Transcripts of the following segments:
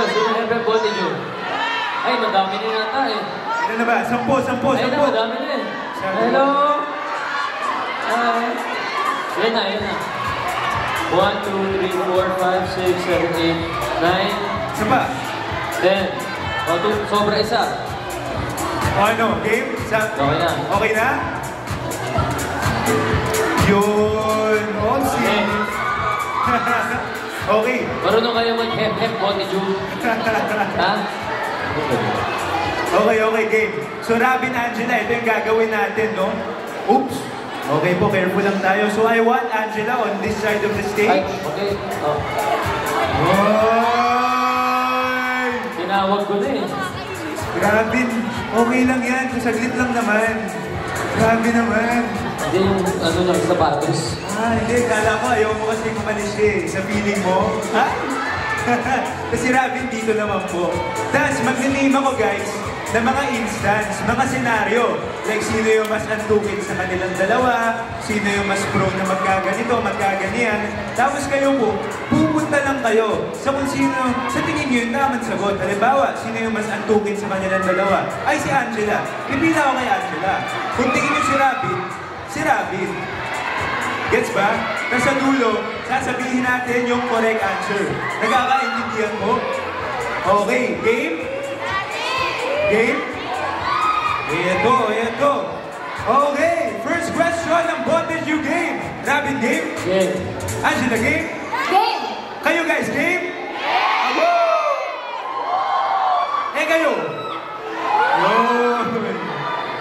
Sino FF Voltage? Ay, madami na yata eh. Ano na ba? 10. Ay na, madami na eh. Hello? Hi. Yan na. 1, 2, 3, 4, 5, 6, 7, 8, 9. Isa pa? 10. O, sobra isa. O ano? Game? Okay na. Okay na? Yun. Okay. Okay. Marunong kayo mag-hep-hep, Voltage. Ha? Okay, game. So, Robin, Angela, ito yung gagawin natin, no? Oops. Okay po, careful lang tayo. So, I want Angela on this side of the stage. Ay, okay. Oh. Oy! Tinawag ko na eh. Grabe, okay lang yan. Kung saglit lang naman. Grabe naman. Hindi yung ano lang, sapatos. Hindi. Kala ko, ayaw mo kasi kumalis eh. Sa feeling mo. Ha? Kasi Robin, dito naman po. Tapos, mag-name ako, guys, ng mga instance, mga senaryo. Like, sino yung mas antukin sa kanilang dalawa, sino yung mas pro na magkaganito, magkaganiyan. Tapos kayo po, pupunta lang kayo sa kung sino, sa tingin nyo yung tamang sagot. Halimbawa, sino yung mas antukin sa kanilang dalawa? Ay, si Angela. Pipila ako kay Angela. Kung tingin nyo si Robin. Gets ba? Tapos sa dulo, sasabihin natin yung correct answer. Nagkakaintindihan mo? Okay, game? Game? Ito. Okay, first question ng Voltage You game. Robin, game? Game. Angela, game? Game! Kayo guys, game? Abo! Kayo?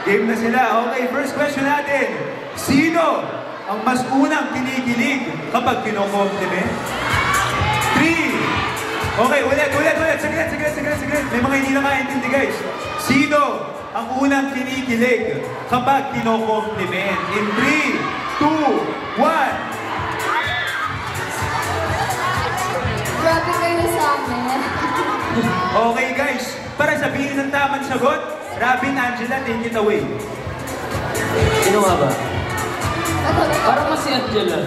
Game na sila. Okay, first question natin. Sino ang mas unang kinikilig kapag kino-compliment? 3. Okay, ulit. Saglit. May mga hindi nakaintindi, guys. Sino ang unang kinikilig kapag kino-compliment? In 3, 2, 1. Grabe kayo sa amin. Okay, guys. Para sabihin ng tamang sagot, Robin, Angela, take it away. Sino nga ba? Parang mas si Angela.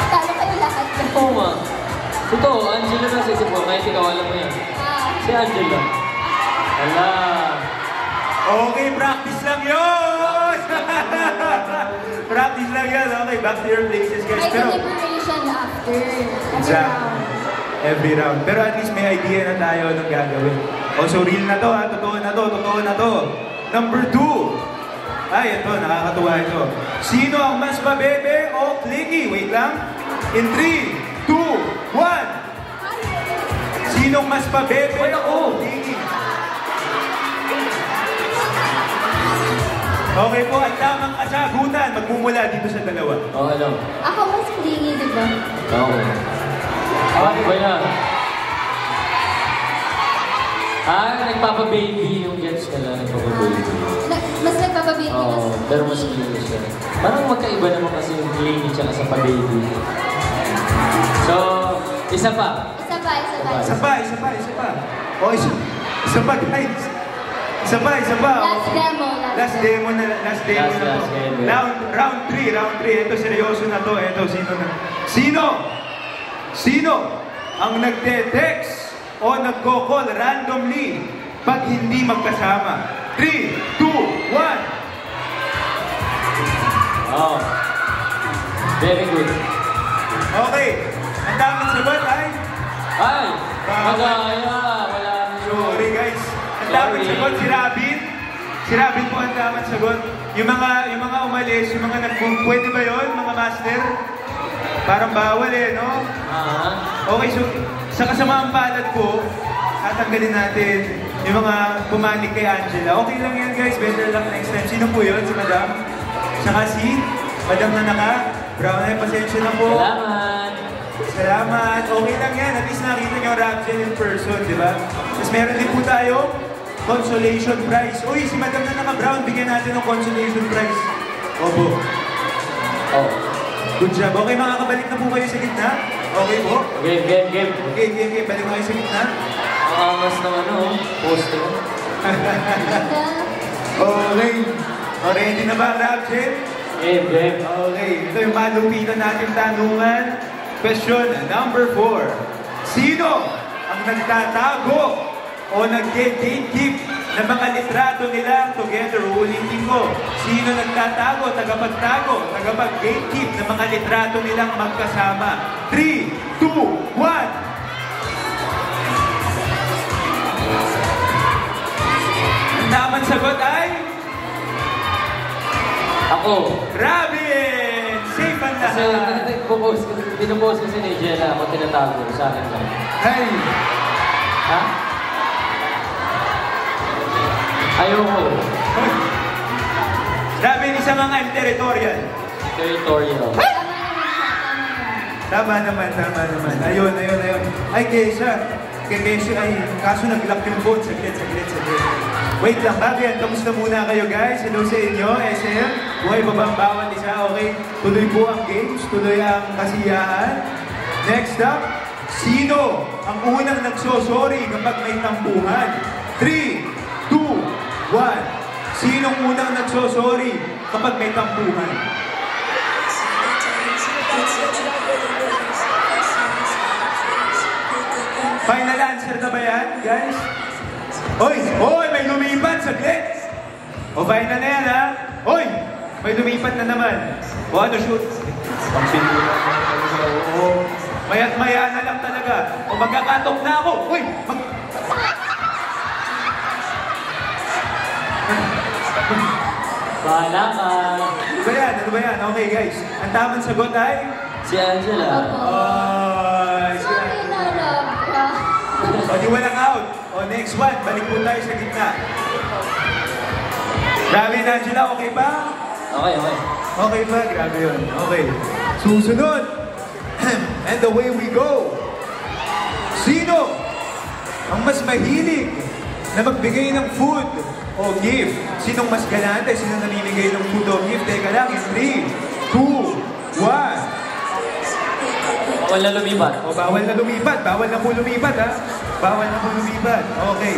Talo kayo lahat. Oo nga. Totoo, Angela na sa isip ko. Kahit ikaw alam mo yan. Si Angela. Hala. Okay, practice lang yun! Practice lang yan. Okay, back to your places, guys. May deliberation after. Every round. Pero at least may idea na tayo anong gagawin. So real na to, ha? Totoo na to. Number 2. Ay, ito, nakakatuwa ito. Sino ang mas mabebe o clingy? Wait lang. In 3, 2, 1. Sinong mas mabebe o clingy? Okay po, ang tamang kasagutan. Magmumula dito sa dalawa. Oo, alam. Ako mas clingy, di ba? Oo. Bakit ba yan? Nagpapa-baby yung gets ka lang. Nagpapa-baby. Mas nagpapababy. Oo, pero mas clingy siya. Parang magkaiba naman kasi yung clingy tsaka sa pa-baby. So, isa pa. Isa pa. O, isa pa, guys. Isa pa. Last demo na to. Round 3. Ito, seryoso na to. Ito, Sino ang nagte-text o nagko-call randomly pag hindi magkasama? 3, 2, 1. Oh. Very good. Okay. Ang daming sagot ay? Ay! Magaya! Wala. Sorry, guys. Ang daming sagot si Robin. Si Robin po ang daming sagot. Yung mga umalis, yung mga pwede ba yun, mga master? Parang bawal eh, no? Okay, so sa kasamaang palad po, tatanggalin natin yung mga pumanik kay Angela. Okay lang yan, guys. Better luck next time. Sino po yun? Si Madam? Saka si Madam Nanaka? Brown ay pasensya na po. Salamat. Okay lang yan. At least nakita niyo Rapsel in person, di ba? Tapos meron din po tayo consolation prize. Uy, si Madam Nanaka Brown, bigyan natin ng consolation prize. Opo. Oh. Good job. Okay, makakabalik na po kayo sa gitna? Okay po? Game. Okay. Balik na kayo sa gitna? Ang angas ng poster. Okay. Ready na ba, Rapsel? Game. Okay. Ito yung malupitan natin tanungan. Question number 4. Sino ang ang nagtatago o nag-gatekeep ng mga litrato nila together? Uulitin ko. Sino nagtatago, tagapagtago, tagapag-gatekeep ng mga litrato nilang magkasama? 3, 2, 1. Ang tamang sagot ay... Ako. Robin! Safe ang Kasi lahat. pinupost kasi ni Jenna ako tinatago sa akin lang. Ay! Ha? Ayoko. Robin, isa mga territorial. Territorial. Tama naman. Ayun. Ay, Kesha. Kesha, ay, kaso nag-lock yung phone. Saglit. Wait lang, Fabian, kamusta muna kayo, guys? Hello sa inyo, SM. Buhay pa ba ang bawat isa? Okay, tuloy po ang games, tuloy ang kasiyahan. Next up, sino ang unang nagsosorry kapag may tampuhan? 3, 2, 1. Sinong unang nagsosorry kapag may tampuhan? Final answer na ba yan, guys? Oy, may lumipat, saglit! O, final na yan, ha? Oy, may lumipat na naman. O, ano, shoot? Oo, maya't-maya na lang talaga. O, magkakatok na ako. Uy, Bahala ka. Ano ba yan? Okay, guys. Ang tamang sagot ay... Si Angela. Ay, Sorry na, love ka. O, di walang out. O, next one. Balik po tayo sa gitna. Grabe, Angela, okay ba? Okay. Okay ba? Grabe yun. Okay. Susunod. And away we go. Sino ang mas mahilig na magbigay ng food o gift? Sinong mas galante? Sino namimigay ng food o gift? Teka lang. 3, 2, 1. Bawal na lumipat. O, bawal na lumipat. Bawal na po lumipat, ha? Bawal na po lumipat. Okay.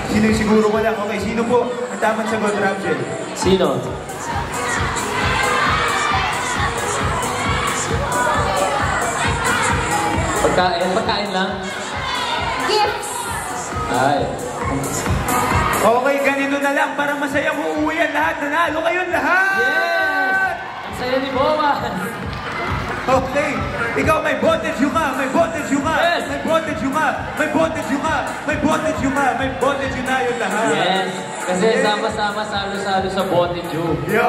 Sino yung siguro ko lang? Okay, sino po ang tamang sagot, Rapjel? Sino? Pagkain lang? Gifts! Ay. Okay, ganito na lang para masayang uuwi ang lahat. Nanalo kayong lahat! Yes! Ang saya ni Boa! Okay. Ikaw may voltage ka. Yes! May voltage na yung lahat. Yes! Kasi sama-sama, salo-salo sa bote, Joe. Yo!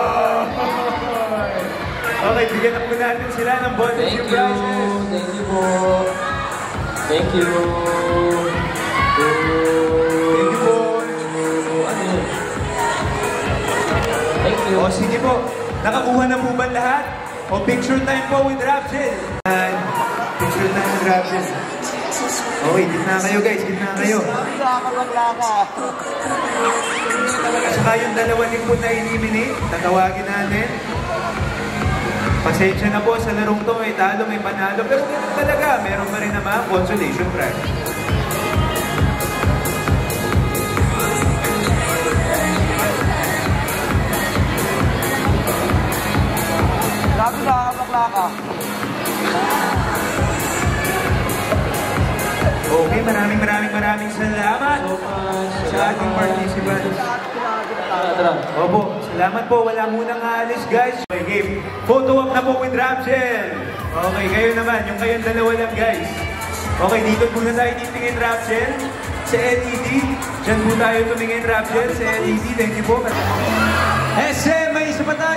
Okay, bigyan na po natin sila ng voltage Thank you. prizes. Thank you po. Thank you. Thank you po. Ano yun? Thank you. O, sige po. Nakakuha na po ba lahat? O, picture time po with Rapjel. Picture time with Rapjel. Okay, gitna kayo guys, gitna kayo. At saka yung dalawa din po na eliminate, tatawagin natin. Pasensya na po sa larong to, may talo, may panalo. Pero ganun talaga, meron pa rin naman consolation prize. Grabe na, bakla ka. Okay, maraming salamat sa ating participants. Tara. Opo, salamat po. Wala munang aalis, guys. Okay, game. Photo up na po with Rapjel. Okay, kayo naman. Yung kayong dalawa lang, guys. Okay, dito muna tayo titingin, Rapjel. Sa LED. Diyan po tayo tumingin, Rapjel. Sa LED. Thank you po. SM, may isa pa tayo.